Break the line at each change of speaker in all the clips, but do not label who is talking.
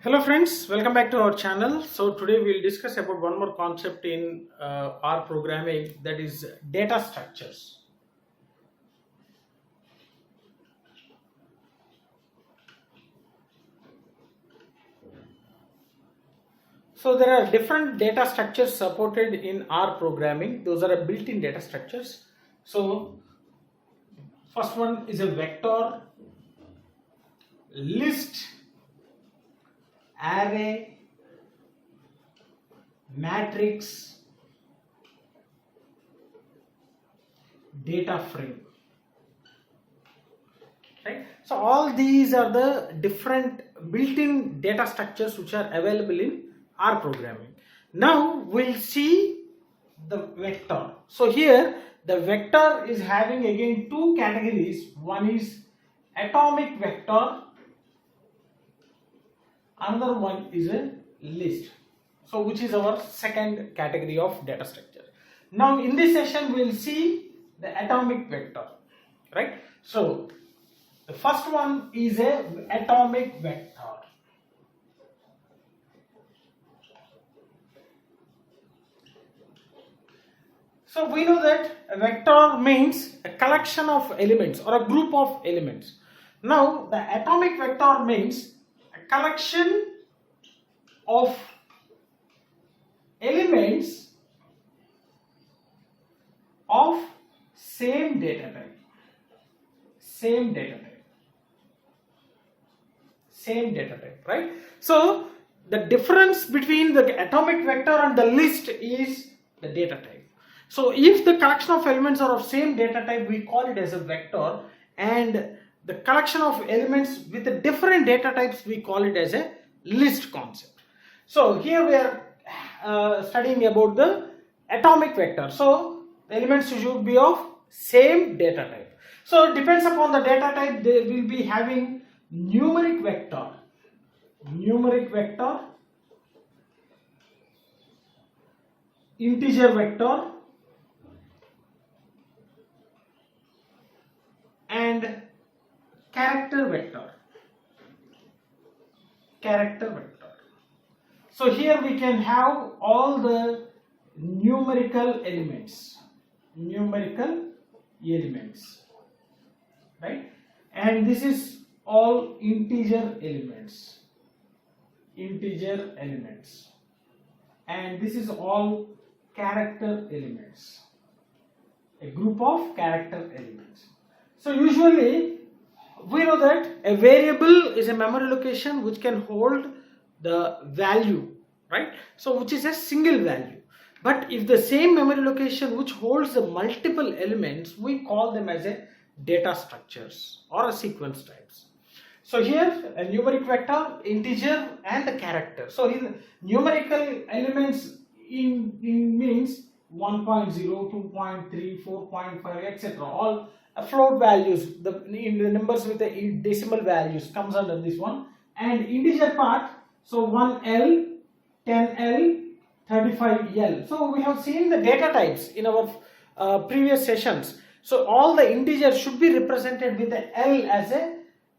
Hello friends, welcome back to our channel. So today we'll discuss about one more concept in R programming, that is data structures. So there are different data structures supported in R programming. Those are built-in data structures. So first one is a vector, list, array, matrix, data frame. Right? So all these are the different built-in data structures which are available in R programming. Now we'll see the vector. So here the vector is having again two categories. One is atomic vector, another one is a list. So which is our second category of data structure. Now in this session we will see the atomic vector, right? So the first one is a atomic vector. So we know that a vector means a collection of elements or a group of elements. Now the atomic vector means a collection of elements of same data type. Same data type, right? So the difference between the atomic vector and the list is the data type. So if the collection of elements are of same data type, we call it as a vector, and the collection of elements with the different data types, we call it as a list concept. So here we are studying about the atomic vector. So the elements should be of same data type. So it depends upon the data type. They will be having numeric vector, integer vector, and character vector. So here we can have all the numerical elements, right? And this is all integer elements, and this is all character elements, a group of character elements. So usually we know that a variable is a memory location which can hold the value, right? So which is a single value. But if the same memory location which holds the multiple elements, we call them as a data structures or a sequence types. So here a numeric vector, integer, and the character. So in numerical elements in means 1.0, 2.3, 4.5, etc. all float values, in the numbers with the decimal values comes under this one, and integer part, so 1L, 10L, 35L. So we have seen the data types in our previous sessions. So all the integers should be represented with the L as a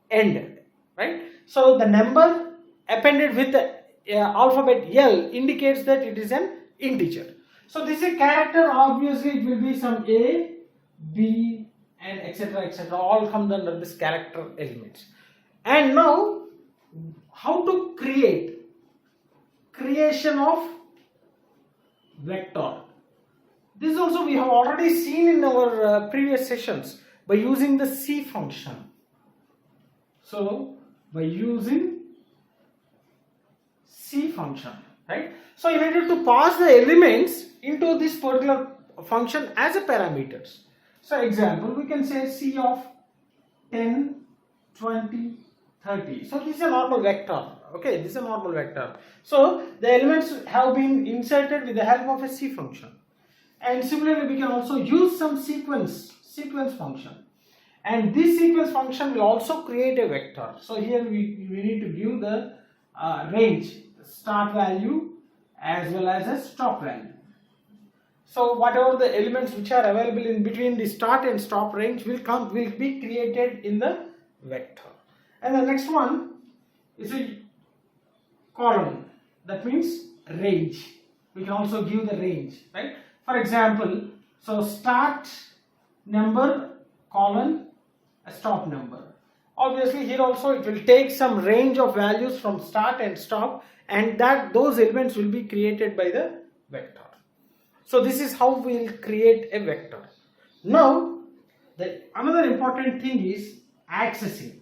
end, right? So the number appended with the alphabet L indicates that it is an integer. So this is a character. Obviously it will be some A, B, and etc. all comes under this character elements. And now how to creation of vector. This also we have already seen in our previous sessions by using the C function. So by using C function, right? So you needed to pass the elements into this particular function as a parameters. So example, we can say C of 10, 20, 30. So this is a normal vector. Okay, this is a normal vector. So the elements have been inserted with the help of a C function. And similarly, we can also use some sequence function. And this sequence function will also create a vector. So here we need to give the range, start value as well as a stop value. So whatever the elements which are available in between the start and stop range will be created in the vector. And the next one is a colon, that means range. We can also give the range, right? For example, so start number colon a stop number. Obviously here also it will take some range of values from start and stop, and that those elements will be created by the vector. So this is how we will create a vector. Now another important thing is accessing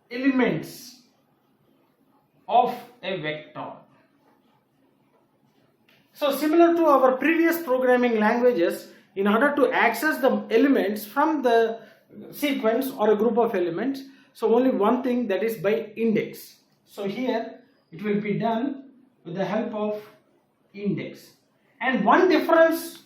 elements of a vector. So similar to our previous programming languages, in order to access the elements from the sequence or a group of elements, so only one thing, that is by index. So here it will be done with the help of index. And one difference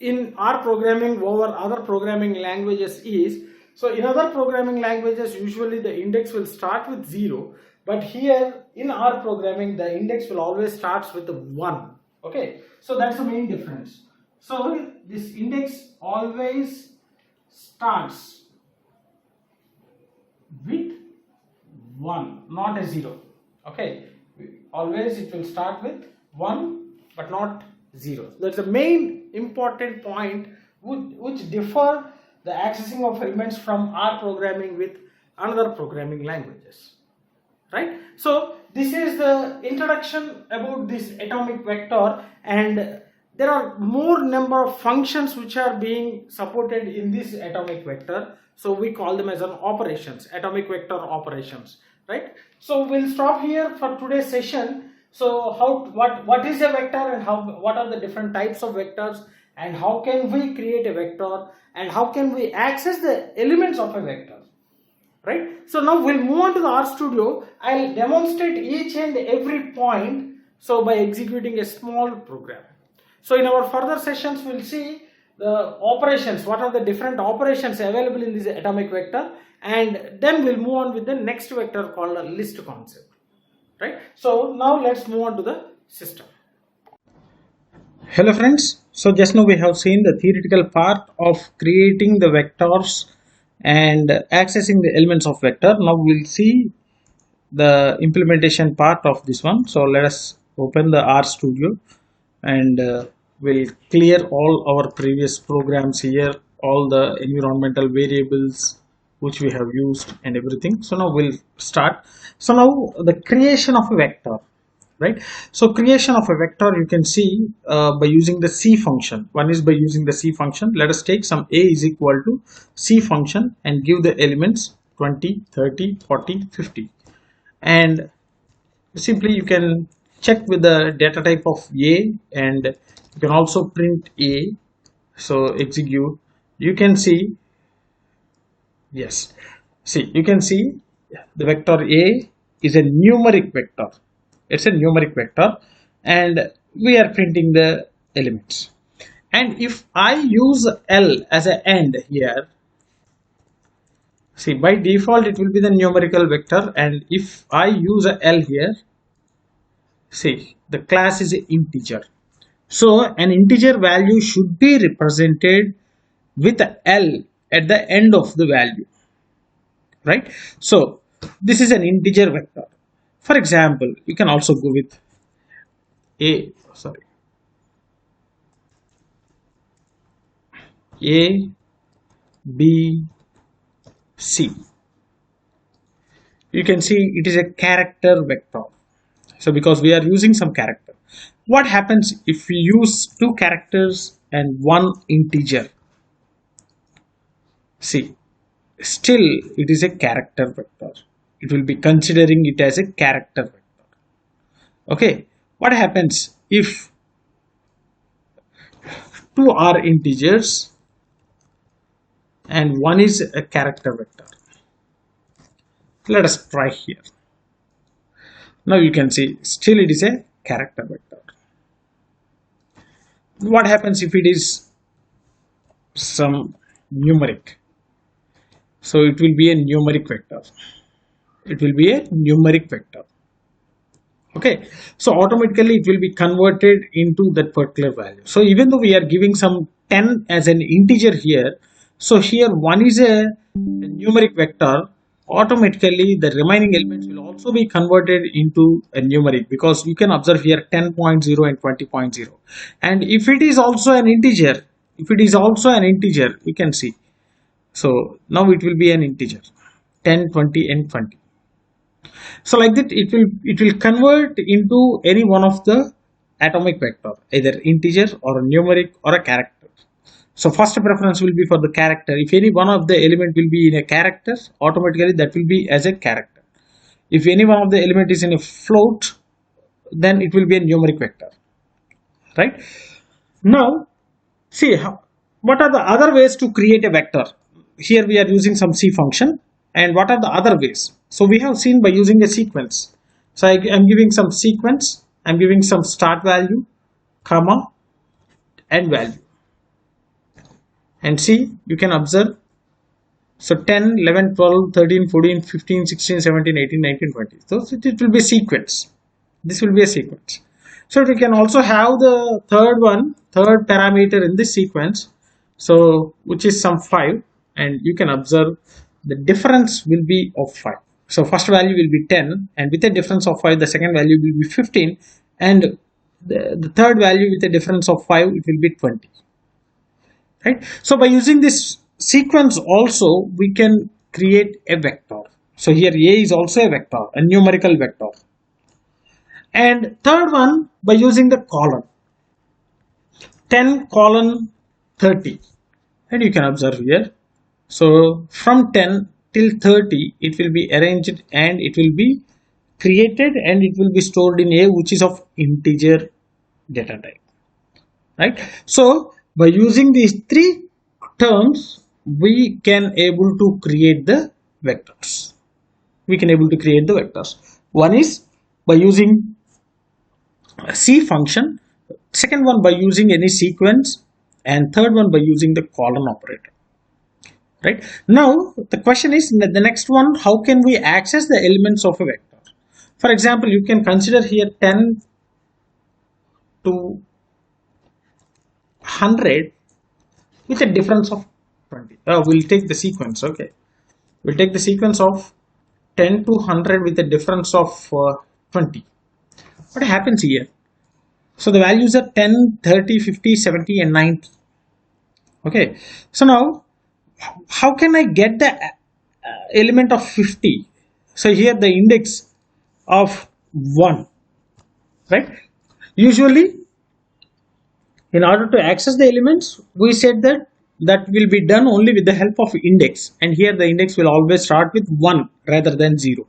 in our programming over other programming languages is, so in other programming languages usually the index will start with 0, but here in our programming the index will always starts with 1. Okay, so that's the main difference. So this index always starts with 1, not a 0. Okay, always it will start with 1 but not 0. That's the main important point which differ the accessing of elements from our programming with another programming languages, right? So this is the introduction about this atomic vector, and there are more number of functions which are being supported in this atomic vector. So we call them as an operations, atomic vector operations, right? So we'll stop here for today's session. So what is a vector, and what are the different types of vectors, and how can we create a vector, and how can we access the elements of a vector, right? So now we'll move on to the RStudio. I'll demonstrate each and every point, so by executing a small program. So in our further sessions we'll see the operations, what are the different operations available in this atomic vector, and then we'll move on with the next vector called a list concept, right? So now let's move on to the system. Hello friends, so just now we have seen the theoretical part of creating the vectors and accessing the elements of vector. Now we'll see the implementation part of this one. So let us open the RStudio and we'll clear all our previous programs here, all the environmental variables which we have used and everything. So now we'll start. So now the creation of a vector, right? So creation of a vector you can see by using the C function. One is by using the C function. Let us take some a is equal to C function and give the elements 20, 30, 40, 50, and simply you can check with the data type of a, and you can also print a. So execute, you can see, yes, see, you can see the vector a is a numeric vector. It's a numeric vector and we are printing the elements. And if I use L as an end here, see, by default it will be the numerical vector, and if I use a L here, see, the class is an integer. So an integer value should be represented with a L at the end of the value, right? So this is an integer vector. For example, you can also go with A B C. You can see it is a character vector. So because we are using some character, what happens if we use 2 characters and 1 integer? See, still it is a character vector. It will be considering it as a character vector. Okay, what happens if 2 are integers and 1 is a character vector? Let us try here. Now you can see still it is a character vector. What happens if it is some numeric? So it will be a numeric vector. It will be a numeric vector. Okay, so automatically it will be converted into that particular value. So even though we are giving some 10 as an integer here, So here 1 is a numeric vector. Automatically the remaining elements will also be converted into a numeric, because you can observe here 10.0 and 20.0. And if it is also an integer, you can see. So now it will be an integer 10, 20 and 20. So like that it will convert into any one of the atomic vector, either integer or a numeric or a character. So first preference will be for the character. If any one of the element will be in a character, automatically that will be as a character. If any one of the element is in a float, then it will be a numeric vector, right? Now see what are the other ways to create a vector. Here we are using some C function, and what are the other ways? So we have seen by using a sequence. So I am giving some sequence, I am giving some start value, comma, and value. And see, you can observe. So 10, 11, 12, 13, 14, 15, 16, 17, 18, 19, 20. So it will be a sequence. This will be a sequence. So we can also have the third parameter in this sequence. So which is some 5, and you can observe the difference will be of 5. So first value will be 10, and with a difference of 5, the second value will be 15, and the third value with a difference of 5, it will be 20. Right? So by using this sequence also, we can create a vector. So here A is also a vector, a numerical vector. And third one, by using the column, 10 colon 30, and you can observe here. So from 10 till 30, it will be arranged and it will be created, and it will be stored in A, which is of integer data type, right? So by using these three terms, we can able to create the vectors. One is by using a C function, second one by using any sequence, and third one by using the colon operator. Right? Now the question is, the next one, how can we access the elements of a vector? For example, you can consider here 10 to 100 with a difference of 20. We'll take the sequence. Okay, we'll take the sequence of 10 to 100 with a difference of 20. What happens here? So the values are 10, 30, 50, 70 and 90. Okay, so now how can I get the element of 50? So here the index of 1, right? Usually in order to access the elements, we said that will be done only with the help of index, and here the index will always start with 1 rather than 0.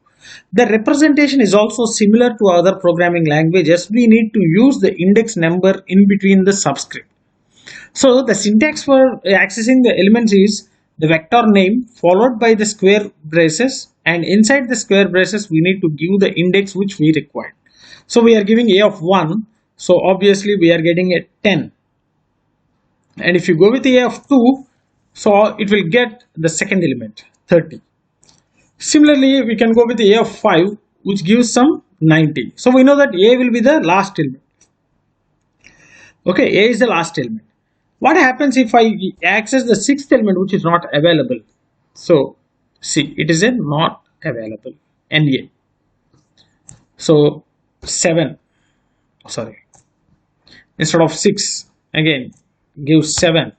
The representation is also similar to other programming languages. We need to use the index number in between the subscript. So the syntax for accessing the elements is the vector name followed by the square braces, and inside the square braces we need to give the index which we require. So we are giving A of 1, so obviously we are getting a 10. And if you go with A of 2, so it will get the second element 30. Similarly, we can go with A of 5, which gives some 90. So we know that A will be the last element. Okay, A is the last element. What happens if I access the sixth element which is not available? So see, it is a not available, NA. So 7, sorry, instead of 6, again give 7.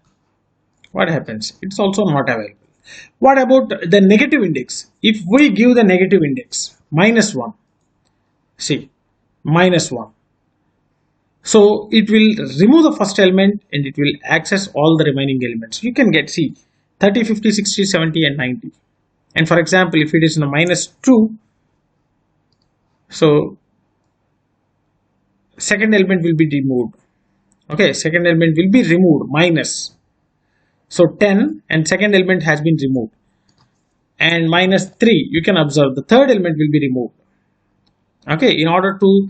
What happens? It's also not available. What about the negative index? If we give the negative index -1, see, -1, so it will remove the first element and it will access all the remaining elements. You can get, see, 30, 50, 60, 70 and 90. And for example, if it is in a -2, so second element will be removed. Okay, second element will be removed, minus. So 10 and second element has been removed. And -3, you can observe the third element will be removed. Okay, in order to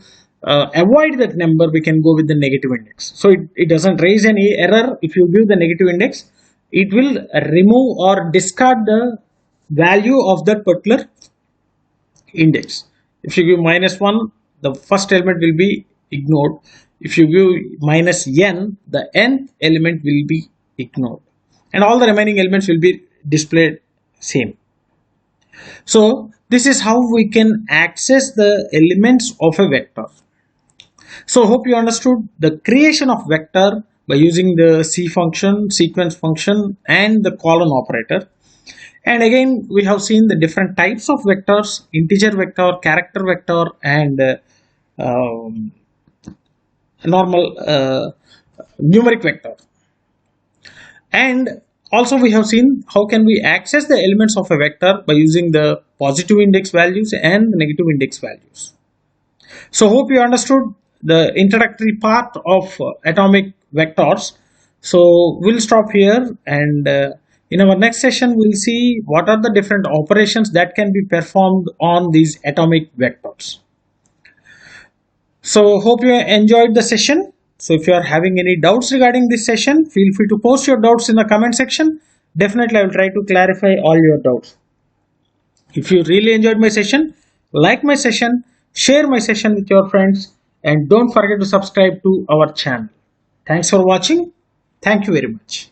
avoid that number, we can go with the negative index. So it doesn't raise any error. If you give the negative index, it will remove or discard the value of that particular index. If you give -1, the first element will be ignored. If you give -n, the nth element will be ignored. and all the remaining elements will be displayed same. So this is how we can access the elements of a vector. So hope you understood the creation of vector by using the C function, sequence function, and the colon operator. And again, we have seen the different types of vectors: integer vector, character vector, and um, normal numeric vector. And also we have seen how can we access the elements of a vector by using the positive index values and the negative index values. So hope you understood the introductory part of atomic vectors. So we'll stop here, and in our next session we'll see what are the different operations that can be performed on these atomic vectors. So hope you enjoyed the session. So if you are having any doubts regarding this session, feel free to post your doubts in the comment section. Definitely I will try to clarify all your doubts. If you really enjoyed my session, like my session, share my session with your friends, and don't forget to subscribe to our channel. Thanks for watching. Thank you very much.